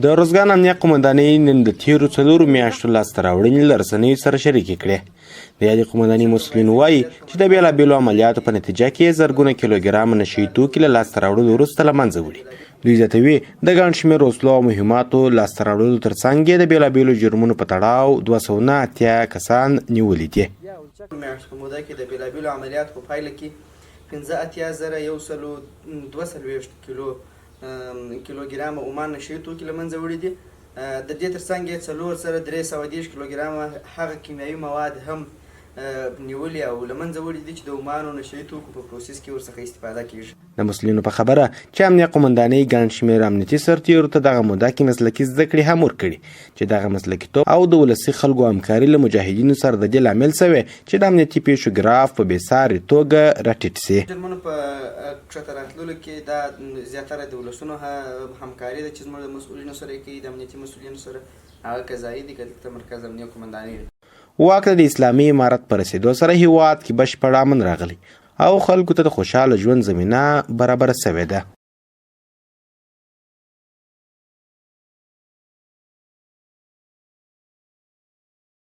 د روزګان امنیه قومندانۍ نن د تیرو 4 میاشتو لاسته راوړنې له رسنیو سره شریکې کړې. د یادې قومندانۍ مسؤلین وایي چې د بېلابېلو عملیاتو په نتیجه کې زرګونه کیلوګرام نشهیي توکي له لاسته راوړلو وروسته له منځه وړي. دوی زیاتوي د ګڼ شمېر وسلو او مهماتو لاسته راوړلو ترڅنګ یې د بېلابېلو جرمونو په تړاو 280 کسان نیولي دي. میاشتو په موده کې د بېلابېلو عملیاتو په پایله کې 15,222 کیلوګرام عمان نشهیي توکي له منځه وړي دي. د دې ترڅنګ یې 430 کیلوګرام هغه کیمیاوي مواد هم نیولي او له منځه وړي دي چې د عمان نشهیي توکو په پروسس کې ورڅخه استفاده کیږي. د مسؤلینو په خبره چې امنیه قومندانۍ ګڼ شمېر امنیتي سرتیرو ته دغه موده کې مسلکي زده کړې هم ورکړي چې دغه مسلکیتوب او د ولسي خلکو همکاري له مجاهدینو سره د دې لامل شوی چې د امنیتي پیښو ګراف په بېساري توګه راټیټ سي. جرمونو په کښته راتللو کې دا زیاتره د ولسونو همکاري ده چې زموږ د مسؤلینو سره کوي، د امنیتي مسؤلینو سره هغه قضایي دي که دلته مرکز امنیه قومندانۍ ده. واک ته د اسلامي امارت په رسېدو سره هیواد کې بشپړ امن راغلی او خلکو ته د خوشحاله ژوند زمینه برابره سوې ده.